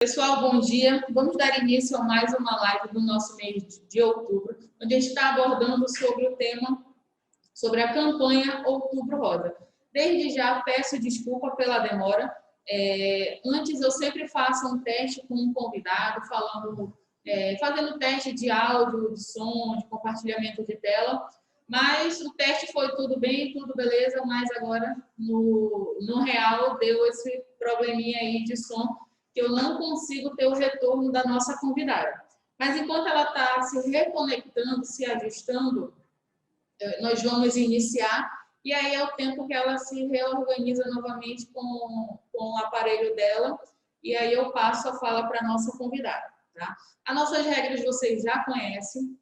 Pessoal, bom dia. Vamos dar início a mais uma live do nosso mês de outubro, onde a gente está abordando sobre o tema, sobre a campanha Outubro Rosa. Desde já, peço desculpa pela demora. Antes, eu sempre faço um teste com um convidado, fazendo teste de áudio, de som, de compartilhamento de tela, mas o teste foi tudo bem, tudo beleza, mas agora, no real, deu esse probleminha aí de som, que eu não consigo ter o retorno da nossa convidada. Mas enquanto ela está se reconectando, se ajustando, nós vamos iniciar, e aí é o tempo que ela se reorganiza novamente com o aparelho dela, e aí eu passo a fala para a nossa convidada. Tá? As nossas regras vocês já conhecem,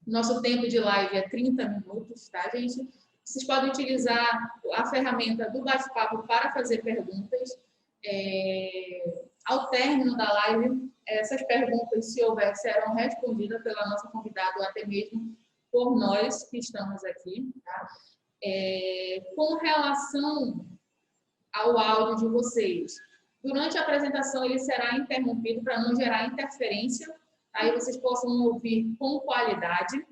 nosso tempo de live é 30 minutos, tá, gente? Vocês podem utilizar a ferramenta do bate-papo para fazer perguntas. Ao término da live, essas perguntas, se houver, serão respondidas pela nossa convidada ou até mesmo por nós que estamos aqui. Tá? Com relação ao áudio de vocês, durante a apresentação ele será interrompido para não gerar interferência, aí vocês possam ouvir com qualidade.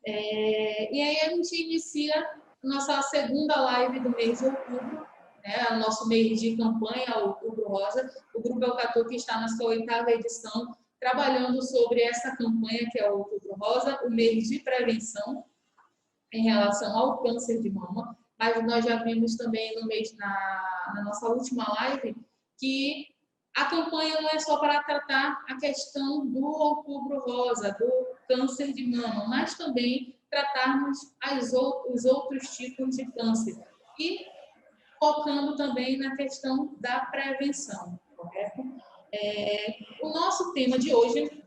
E aí a gente inicia nossa segunda live do mês de outubro, né? O nosso mês de campanha, Outubro Rosa. O Grupo Eucatu, que está na sua 8ª edição, trabalhando sobre essa campanha que é o Outubro Rosa, o mês de prevenção em relação ao câncer de mama. Mas nós já vimos também na nossa última live que a campanha não é só para tratar a questão do Outubro Rosa, do câncer de mama, mas também tratarmos os outros tipos de câncer. E focando também na questão da prevenção, correto? O nosso tema de hoje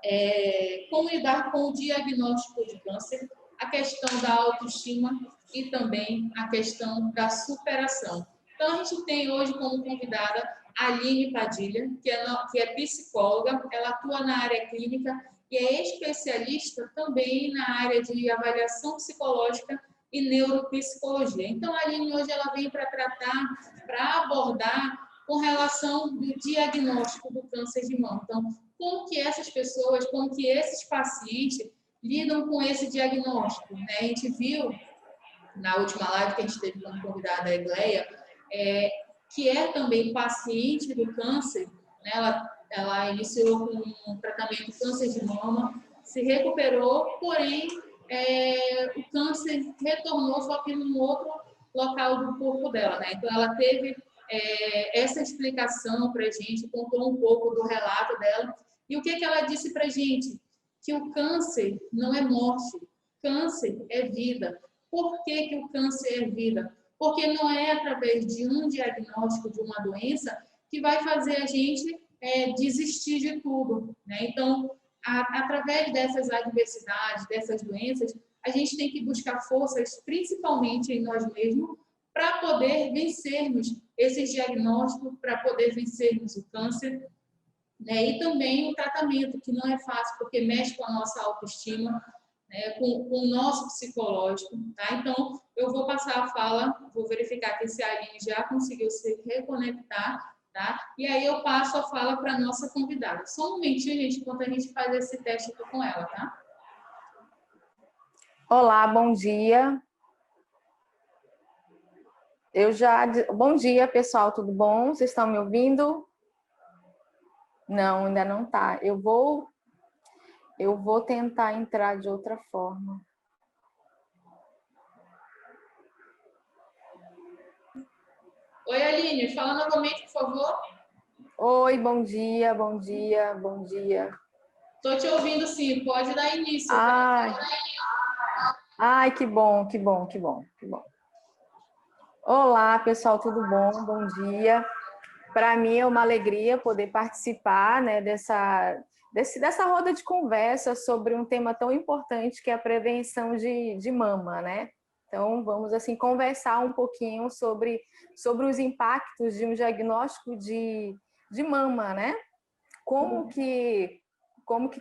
é como lidar com o diagnóstico de câncer, a questão da autoestima e também a questão da superação. Então, a gente tem hoje como convidada a Aline Padilha, que é psicóloga, ela atua na área clínica e é especialista também na área de avaliação psicológica e neuropsicologia. Então, a Aline hoje ela vem para tratar, para abordar com relação do diagnóstico do câncer de mama. Então, como que essas pessoas, como que esses pacientes lidam com esse diagnóstico, né? A gente viu na última live que a gente teve como convidada a Egleia, que é também paciente do câncer, né? Ela iniciou com um tratamento de câncer de mama, se recuperou, porém o câncer retornou só que num outro local do corpo dela, né? Então ela teve essa explicação para a gente, contou um pouco do relato dela. E o que ela disse para a gente? Que o câncer não é morte, câncer é vida. Por que o câncer é vida? Porque não é através de um diagnóstico de uma doença que vai fazer a gente desistir de tudo, né? Então, através dessas adversidades, dessas doenças, a gente tem que buscar forças, principalmente em nós mesmos, para poder vencermos esses diagnósticos, para poder vencermos o câncer, né? E também o tratamento, que não é fácil, porque mexe com a nossa autoestima, né? com o nosso psicológico. Tá? Então, eu vou passar a fala, vou verificar que esse Aline já conseguiu se reconectar, tá? E aí eu passo a fala para a nossa convidada. Só um momentinho, gente, enquanto a gente faz esse teste aqui com ela, tá? Olá, bom dia. Bom dia, pessoal, tudo bom? Vocês estão me ouvindo? Não, ainda não tá. Eu vou tentar entrar de outra forma. Oi, Aline, fala novamente, por favor. Oi, bom dia, bom dia, bom dia. Estou te ouvindo sim, pode dar início. Ai, que bom, que bom, que bom, que bom. Olá, pessoal, tudo bom? Bom dia. Para mim é uma alegria poder participar, né, dessa roda de conversa sobre um tema tão importante que é a prevenção de mama, né? Então, vamos assim conversar um pouquinho sobre os impactos de um diagnóstico de mama, né? Como que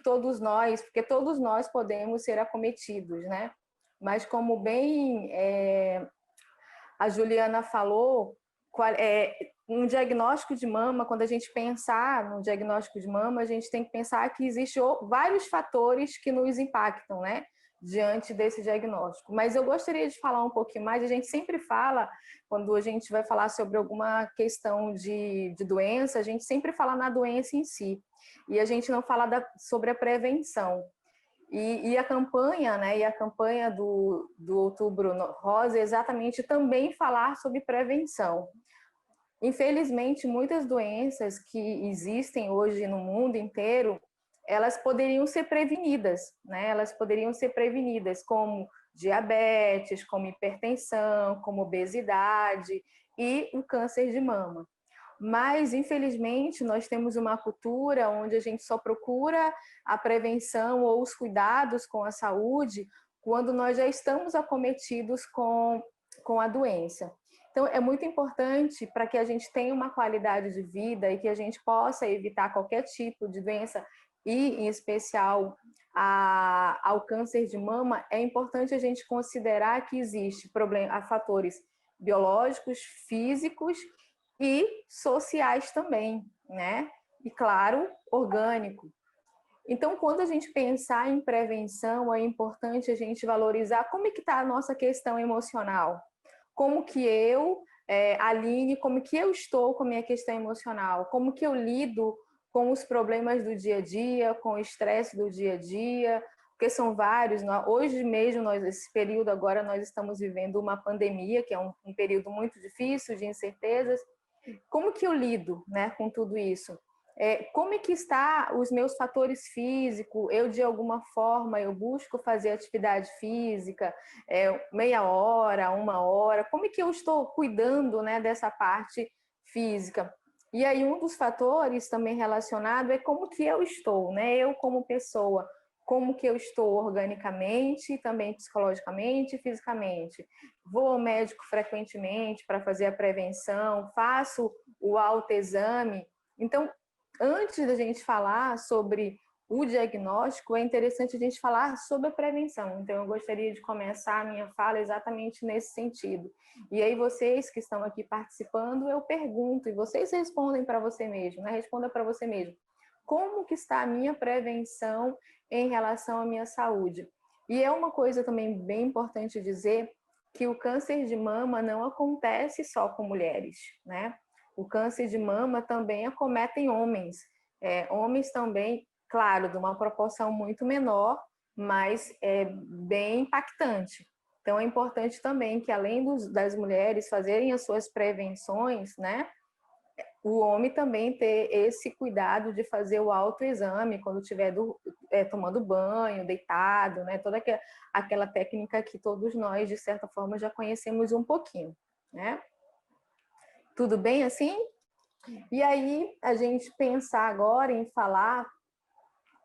todos nós, porque todos nós podemos ser acometidos, né? Mas como bem a Juliana falou, um diagnóstico de mama, quando a gente pensar no diagnóstico de mama, a gente tem que pensar que existem vários fatores que nos impactam, né, diante desse diagnóstico. Mas eu gostaria de falar um pouquinho mais, a gente sempre fala, quando a gente vai falar sobre alguma questão de doença, a gente sempre fala na doença em si, e a gente não fala sobre a prevenção. E a campanha, né, e a campanha do Outubro Rosa é exatamente também falar sobre prevenção. Infelizmente, muitas doenças que existem hoje no mundo inteiro, elas poderiam ser prevenidas, né? Elas poderiam ser prevenidas, como diabetes, como hipertensão, como obesidade e o câncer de mama. Mas, infelizmente, nós temos uma cultura onde a gente só procura a prevenção ou os cuidados com a saúde quando nós já estamos acometidos com a doença. Então, é muito importante para que a gente tenha uma qualidade de vida e que a gente possa evitar qualquer tipo de doença, e, em especial, ao câncer de mama, é importante a gente considerar que existe fatores biológicos, físicos e sociais também, né? E, claro, orgânico. Então, quando a gente pensar em prevenção, é importante a gente valorizar como é que está a nossa questão emocional. Como que eu, Aline, como que eu estou com a minha questão emocional? Como que eu lido com os problemas do dia a dia, com o estresse do dia a dia? Porque são vários. Hoje mesmo, esse período agora, nós estamos vivendo uma pandemia, que é um período muito difícil, de incertezas. Como que eu lido, né, com tudo isso? Como é que está os meus fatores físicos? Eu, de alguma forma, eu busco fazer atividade física, meia hora, uma hora. Como é que eu estou cuidando, né, dessa parte física? E aí, um dos fatores também relacionado é como que eu estou, né? Eu como pessoa, como que eu estou organicamente, também psicologicamente e fisicamente. Vou ao médico frequentemente para fazer a prevenção, faço o autoexame. Então, antes da gente falar sobre o diagnóstico, é interessante a gente falar sobre a prevenção. Então, eu gostaria de começar a minha fala exatamente nesse sentido. E aí, vocês que estão aqui participando, eu pergunto, e vocês respondem para você mesmo, né? Responda para você mesmo. Como que está a minha prevenção em relação à minha saúde? E é uma coisa também bem importante dizer que o câncer de mama não acontece só com mulheres, né? O câncer de mama também acomete homens. Homens também, claro, de uma proporção muito menor, mas é bem impactante. Então, é importante também que, além das mulheres fazerem as suas prevenções, né, o homem também ter esse cuidado de fazer o autoexame quando estiver tomando banho, deitado, né, toda aquela técnica que todos nós, de certa forma, já conhecemos um pouquinho, né? Tudo bem assim? E aí, a gente pensar agora em falar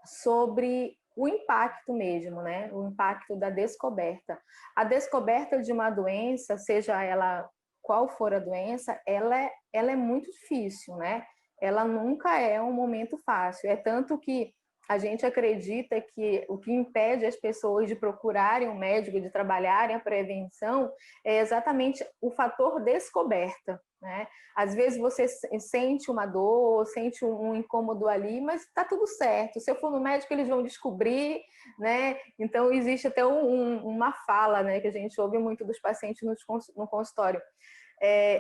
sobre o impacto mesmo, né? O impacto da descoberta. A descoberta de uma doença, seja ela qual for a doença, ela é muito difícil, né? Ela nunca é um momento fácil. É tanto que a gente acredita que o que impede as pessoas de procurarem um médico, de trabalharem a prevenção, é exatamente o fator descoberta, né? Às vezes você sente uma dor, sente um incômodo ali, mas está tudo certo. Se eu for no médico, eles vão descobrir, né? Então, existe até uma fala, né, que a gente ouve muito dos pacientes no consultório.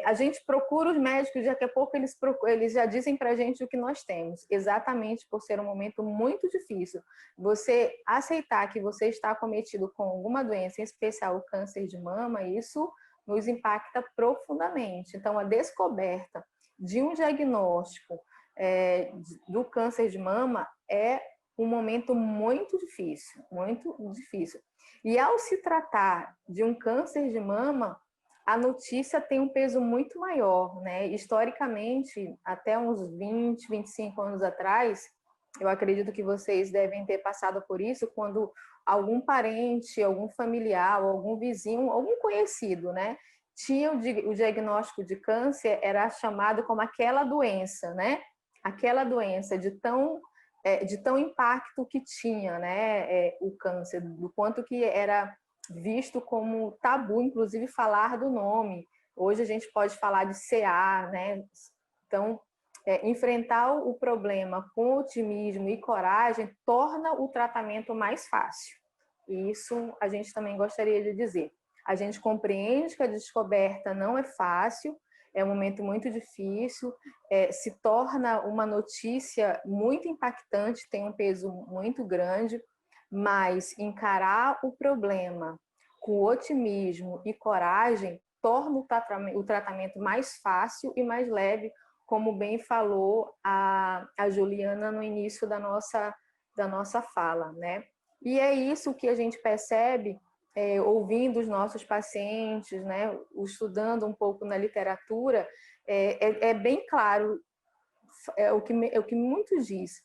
A gente procura os médicos, daqui a pouco eles já dizem para a gente o que nós temos, exatamente por ser um momento muito difícil. Você aceitar que você está acometido com alguma doença, em especial o câncer de mama, isso nos impacta profundamente. Então, a descoberta de um diagnóstico do câncer de mama é um momento muito difícil, muito difícil. E ao se tratar de um câncer de mama, a notícia tem um peso muito maior, né? Historicamente, até uns 20, 25 anos atrás, eu acredito que vocês devem ter passado por isso, quando algum parente, algum familiar, algum vizinho, algum conhecido, né, tinha o diagnóstico de câncer, era chamado como aquela doença, né? Aquela doença de tão impacto que tinha, né, o câncer, do quanto que era visto como tabu, inclusive falar do nome. Hoje a gente pode falar de CA, né, Então, enfrentar o problema com otimismo e coragem torna o tratamento mais fácil. E isso a gente também gostaria de dizer. A gente compreende que a descoberta não é fácil, é um momento muito difícil, se torna uma notícia muito impactante, tem um peso muito grande, mas encarar o problema com otimismo e coragem torna o tratamento mais fácil e mais leve, como bem falou a Juliana no início da nossa fala, né? E é isso que a gente percebe ouvindo os nossos pacientes, né, estudando um pouco na literatura, é bem claro, o que muitos diz.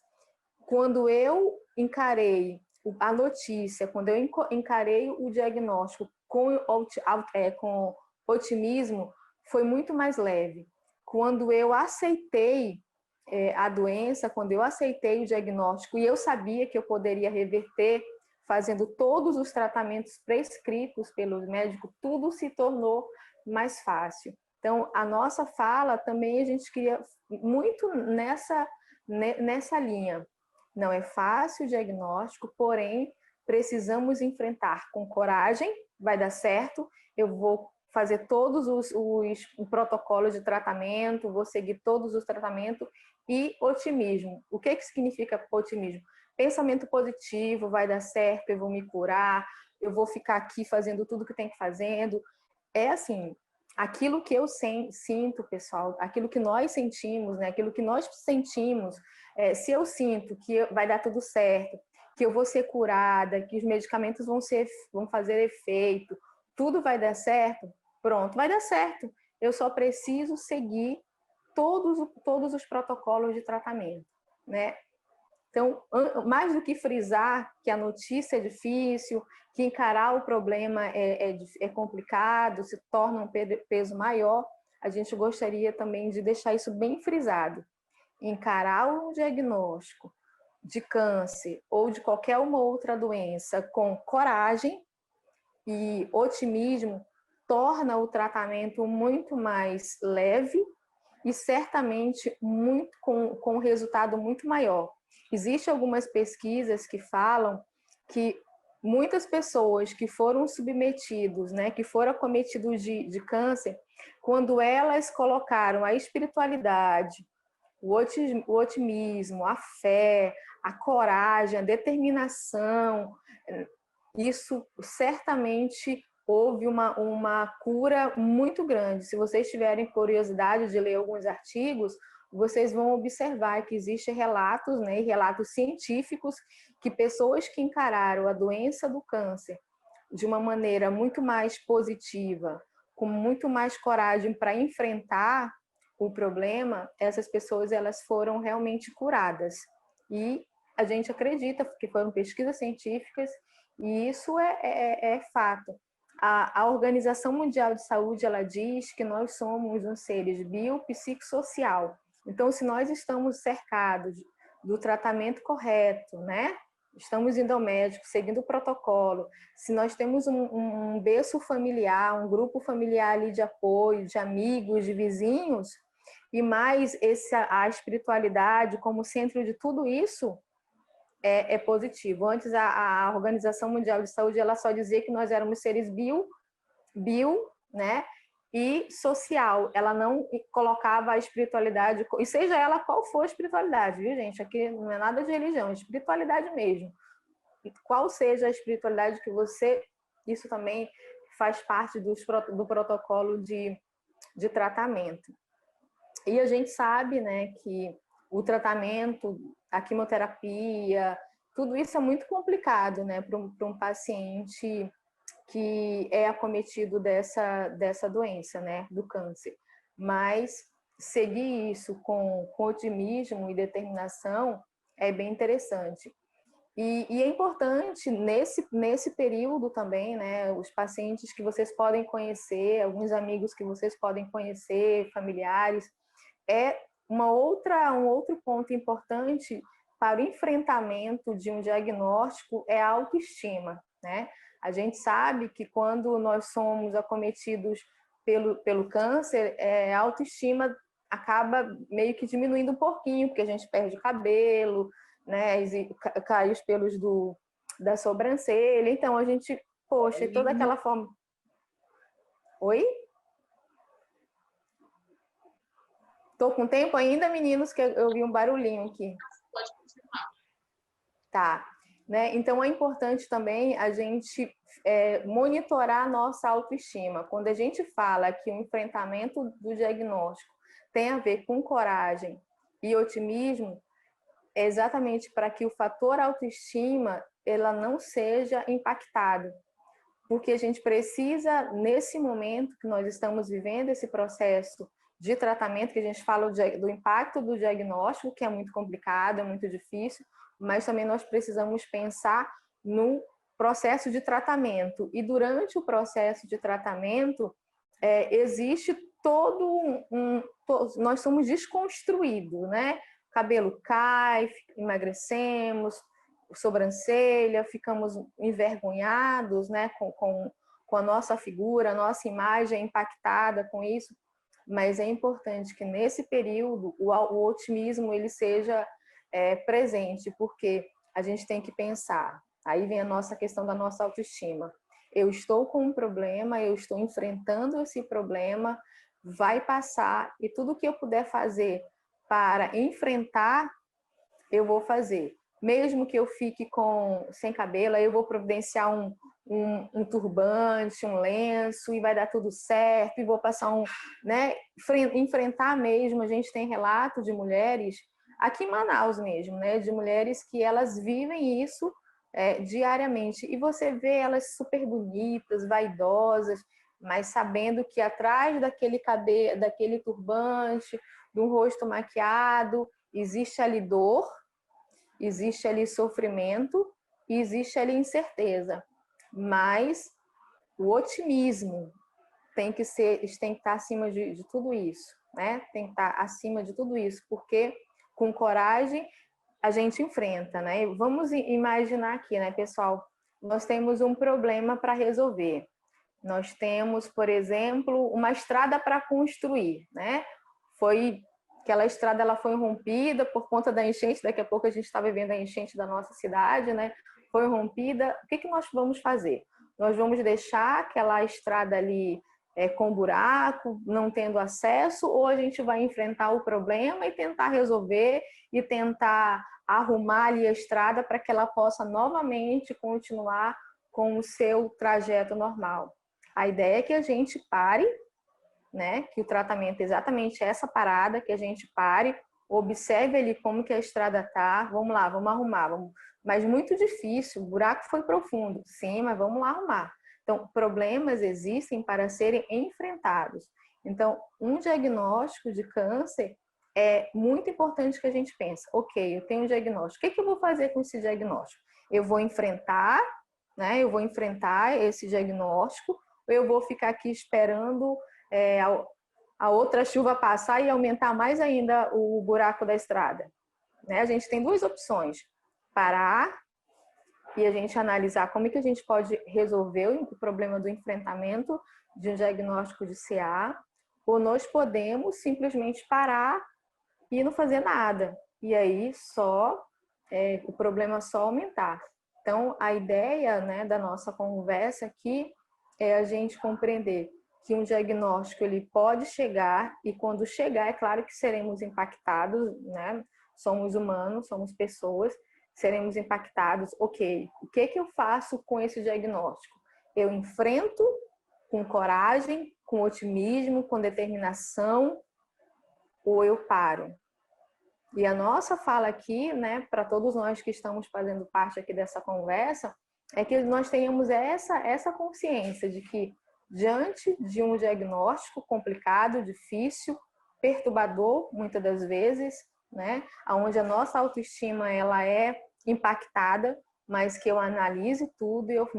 Quando eu encarei a notícia, quando eu encarei o diagnóstico com otimismo, foi muito mais leve. Quando eu aceitei a doença, quando eu aceitei o diagnóstico e eu sabia que eu poderia reverter fazendo todos os tratamentos prescritos pelo médico, tudo se tornou mais fácil. Então, a nossa fala também a gente queria muito nessa linha. Não é fácil o diagnóstico, porém, precisamos enfrentar com coragem, vai dar certo, eu vou fazer todos os protocolos de tratamento, vou seguir todos os tratamentos e otimismo. O que significa otimismo? Pensamento positivo, vai dar certo, eu vou me curar, eu vou ficar aqui fazendo tudo que tem que fazendo. É assim, aquilo que eu sinto, pessoal, aquilo que nós sentimos, né? Aquilo que nós sentimos, se eu sinto que vai dar tudo certo, que eu vou ser curada, que os medicamentos vão fazer efeito, tudo vai dar certo, pronto, vai dar certo. Eu só preciso seguir todos os protocolos de tratamento, né? Então, mais do que frisar que a notícia é difícil, que encarar o problema é complicado, se torna um peso maior, a gente gostaria também de deixar isso bem frisado. Encarar o diagnóstico de câncer ou de qualquer uma outra doença com coragem e otimismo torna o tratamento muito mais leve e certamente com um resultado muito maior. Existem algumas pesquisas que falam que muitas pessoas que foram submetidos, né, que foram acometidos de câncer, quando elas colocaram a espiritualidade, o otimismo, a fé, a coragem, a determinação, isso certamente houve uma cura muito grande. Se vocês tiverem curiosidade de ler alguns artigos, vocês vão observar que existem relatos, né, relatos científicos, que pessoas que encararam a doença do câncer de uma maneira muito mais positiva, com muito mais coragem para enfrentar o problema, essas pessoas elas foram realmente curadas. E a gente acredita que foram pesquisas científicas e isso é fato. A Organização Mundial de Saúde ela diz que nós somos uns seres biopsicossocial. Então, se nós estamos cercados do tratamento correto, né? Estamos indo ao médico, seguindo o protocolo, se nós temos um berço familiar, um grupo familiar ali de apoio, de amigos, de vizinhos, e mais a espiritualidade como centro de tudo isso, é positivo. Antes, a Organização Mundial de Saúde ela só dizia que nós éramos seres né? E social. Ela não colocava a espiritualidade, e seja ela qual for a espiritualidade, viu, gente? Aqui não é nada de religião, é espiritualidade mesmo. E qual seja a espiritualidade que você... Isso também faz parte do protocolo de tratamento. E a gente sabe, né, que o tratamento, a quimioterapia, tudo isso é muito complicado, né, para um paciente que é acometido dessa doença, né, do câncer. Mas seguir isso com otimismo e determinação é bem interessante. E é importante, nesse período também, né, os pacientes que vocês podem conhecer, alguns amigos que vocês podem conhecer, familiares, um outro ponto importante para o enfrentamento de um diagnóstico é a autoestima, né? A gente sabe que quando nós somos acometidos pelo câncer, a autoestima acaba meio que diminuindo um pouquinho, porque a gente perde o cabelo, né? Cai os pelos da sobrancelha. Então, a gente, poxa, toda aquela forma... Oi? Tô com tempo ainda, meninos, que eu vi um barulhinho aqui. Pode continuar. Tá. Né? Então, é importante também a gente monitorar a nossa autoestima. Quando a gente fala que o enfrentamento do diagnóstico tem a ver com coragem e otimismo, é exatamente para que o fator autoestima ela não seja impactado. Porque a gente precisa, nesse momento que nós estamos vivendo esse processo de tratamento, que a gente fala do impacto do diagnóstico, que é muito complicado, é muito difícil, mas também nós precisamos pensar no processo de tratamento. E durante o processo de tratamento, existe nós somos desconstruídos, né? O cabelo cai, emagrecemos, sobrancelha, ficamos envergonhados, né? Com a nossa figura, a nossa imagem impactada com isso. Mas é importante que nesse período o otimismo ele seja presente, porque a gente tem que pensar. Aí vem a nossa questão da nossa autoestima. Eu estou com um problema, eu estou enfrentando esse problema, vai passar e tudo que eu puder fazer para enfrentar, eu vou fazer. Mesmo que eu fique sem cabelo, aí eu vou providenciar um turbante, um lenço, e vai dar tudo certo, e vou passar né, enfrentar mesmo. A gente tem relato de mulheres, aqui em Manaus mesmo, né, de mulheres que elas vivem isso diariamente, e você vê elas super bonitas, vaidosas, mas sabendo que atrás daquele cabelo, daquele turbante, de um rosto maquiado, existe ali dor, existe ali sofrimento e existe ali incerteza. Mas o otimismo tem que estar acima de tudo isso, né? Tem que estar acima de tudo isso, porque com coragem a gente enfrenta, né? Vamos imaginar aqui, né, pessoal? Nós temos um problema para resolver. Nós temos, por exemplo, uma estrada para construir, né? Aquela estrada ela foi rompida por conta da enchente, daqui a pouco a gente está vivendo a enchente da nossa cidade, né? Foi rompida. O que nós vamos fazer? Nós vamos deixar aquela estrada ali com buraco, não tendo acesso, ou a gente vai enfrentar o problema e tentar resolver e tentar arrumar ali a estrada para que ela possa novamente continuar com o seu trajeto normal. A ideia é que a gente pare, né? Que o tratamento é exatamente essa parada, que a gente pare, observe ali como que a estrada tá, vamos lá, vamos arrumar, mas muito difícil, o buraco foi profundo, sim, mas vamos lá arrumar. Então, problemas existem para serem enfrentados. Então, um diagnóstico de câncer é muito importante que a gente pense, ok, eu tenho um diagnóstico, o que eu vou fazer com esse diagnóstico? Eu vou enfrentar, né? Eu vou enfrentar esse diagnóstico, ou eu vou ficar aqui esperando a outra chuva passar e aumentar mais ainda o buraco da estrada, né? A gente tem duas opções: parar e a gente analisar como é que a gente pode resolver o problema do enfrentamento de um diagnóstico de CA, ou nós podemos simplesmente parar e não fazer nada, e aí o problema só aumentar. Então, a ideia, né, da nossa conversa aqui é a gente compreender que um diagnóstico ele pode chegar, e quando chegar, é claro que seremos impactados, né? Somos humanos, somos pessoas, seremos impactados. Ok, o que eu faço com esse diagnóstico? Eu enfrento com coragem, com otimismo, com determinação, ou eu paro? E a nossa fala aqui, né, para todos nós que estamos fazendo parte aqui dessa conversa, é que nós tenhamos essa consciência de que, diante de um diagnóstico complicado, difícil, perturbador, muitas das vezes, né, onde a nossa autoestima ela é impactada, mas que eu analise tudo e eu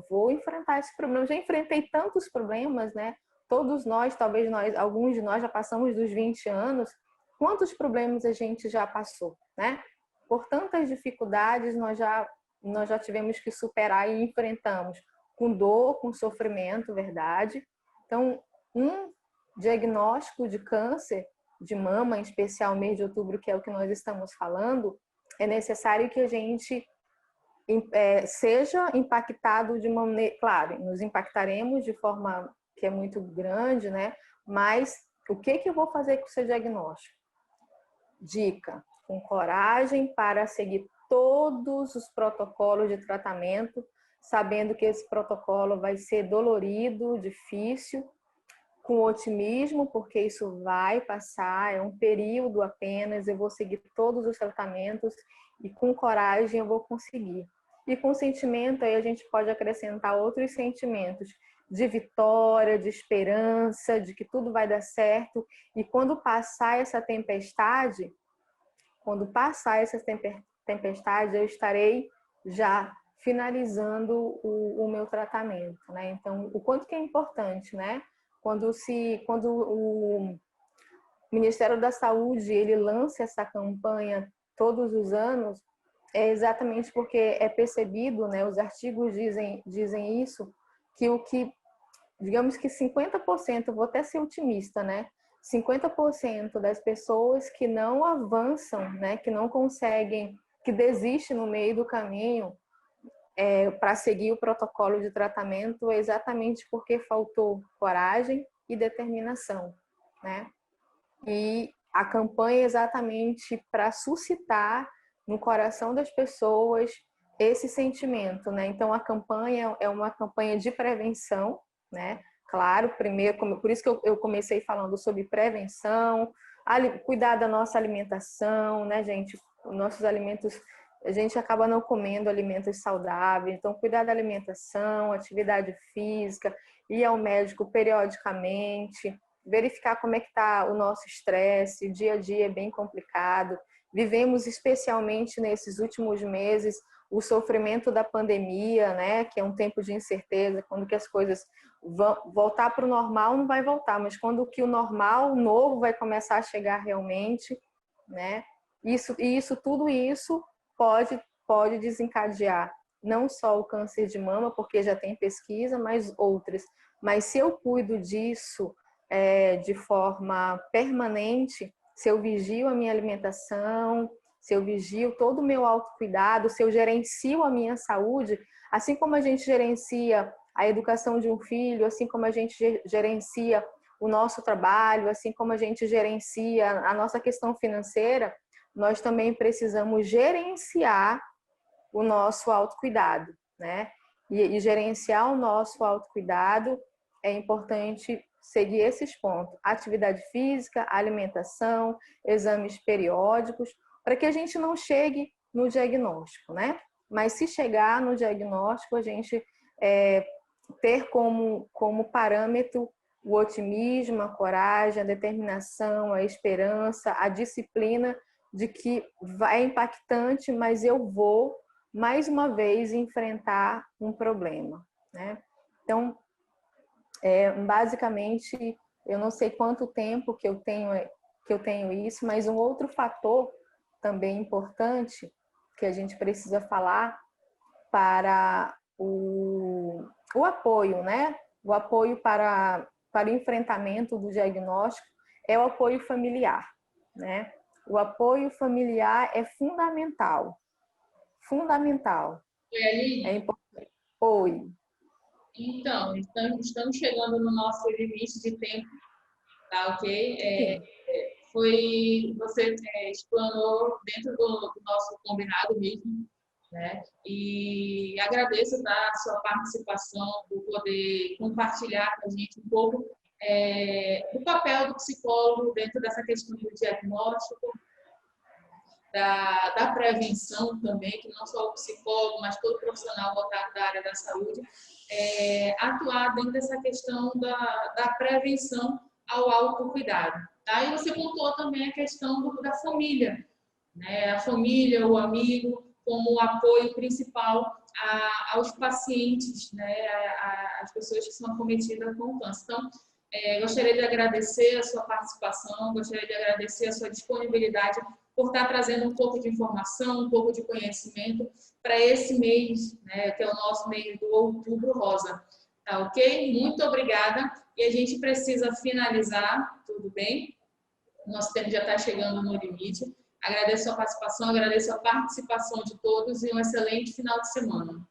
vou enfrentar esse problema. Eu já enfrentei tantos problemas, né? Todos nós, talvez alguns de nós já passamos dos 20 anos. Quantos problemas a gente já passou, né? Por tantas dificuldades nós já tivemos que superar e enfrentamos com dor, com sofrimento, verdade. Então, um diagnóstico de câncer de mama, em especial mês de outubro, que é o que nós estamos falando, é necessário que a gente seja impactado de maneira... Claro, nos impactaremos de forma que é muito grande, né? Mas o que eu vou fazer com o seu diagnóstico? Dica: com coragem para seguir todos os protocolos de tratamento, sabendo que esse protocolo vai ser dolorido, difícil, com otimismo, porque isso vai passar, é um período apenas, eu vou seguir todos os tratamentos e com coragem eu vou conseguir. E com sentimento, aí a gente pode acrescentar outros sentimentos de vitória, de esperança, de que tudo vai dar certo. E quando passar essa tempestade, eu estarei já finalizando o meu tratamento, né? Então, o quanto que é importante, né? Quando o Ministério da Saúde ele lança essa campanha todos os anos, é exatamente porque é percebido, né? Os artigos dizem isso, digamos que 50%, vou até ser otimista, né? 50% das pessoas que não avançam, né? Que não conseguem, que desistem no meio do caminho, para seguir o protocolo de tratamento, é exatamente porque faltou coragem e determinação, né? E a campanha é exatamente para suscitar no coração das pessoas esse sentimento, né? Então a campanha é uma campanha de prevenção, né? Claro, primeiro, por isso que eu comecei falando sobre prevenção, cuidar da nossa alimentação, né, gente? Os nossos alimentos, a gente acaba não comendo alimentos saudáveis, então cuidar da alimentação, atividade física, ir ao médico periodicamente, verificar como é que está o nosso estresse, o dia a dia é bem complicado. Vivemos especialmente nesses últimos meses o sofrimento da pandemia, né, que é um tempo de incerteza, quando que as coisas vão voltar para o normal, não vai voltar, mas quando que o normal, o novo vai começar a chegar realmente, né? Tudo isso pode desencadear não só o câncer de mama, porque já tem pesquisa, mas outras. Mas se eu cuido disso de forma permanente, se eu vigio a minha alimentação, se eu vigio todo o meu autocuidado, se eu gerencio a minha saúde, assim como a gente gerencia a educação de um filho, assim como a gente gerencia o nosso trabalho, assim como a gente gerencia a nossa questão financeira, nós também precisamos gerenciar o nosso autocuidado, né? E gerenciar o nosso autocuidado é importante seguir esses pontos: atividade física, alimentação, exames periódicos, para que a gente não chegue no diagnóstico, né? Mas se chegar no diagnóstico, a gente ter como parâmetro o otimismo, a coragem, a determinação, a esperança, a disciplina de que é impactante, mas eu vou mais uma vez enfrentar um problema, né? Então, basicamente, eu não sei quanto tempo que eu tenho isso, mas um outro fator também importante que a gente precisa falar para o apoio, né? O apoio para o enfrentamento do diagnóstico é o apoio familiar, né? O apoio familiar é fundamental. Fundamental. É importante. Oi. Então, estamos chegando no nosso limite de tempo, tá ok? Você explanou dentro do nosso combinado mesmo, né? E agradeço, tá, a sua participação, por poder compartilhar com a gente um pouco do papel do psicólogo dentro dessa questão do diagnóstico, da prevenção também, que não só o psicólogo, mas todo profissional voltado da área da saúde, atuar dentro dessa questão da prevenção ao autocuidado. Tá? E você pontuou também a questão da família, né? A família, o amigo, como apoio principal aos pacientes, né? As pessoas que são acometidas com câncer. Então, gostaria de agradecer a sua participação, gostaria de agradecer a sua disponibilidade por estar trazendo um pouco de informação, um pouco de conhecimento para esse mês, né, que é o nosso mês do Outubro Rosa. Tá ok? Muito obrigada. E a gente precisa finalizar, tudo bem? Nosso tempo já está chegando no limite. Agradeço a participação, agradeço a participação de todos e um excelente final de semana.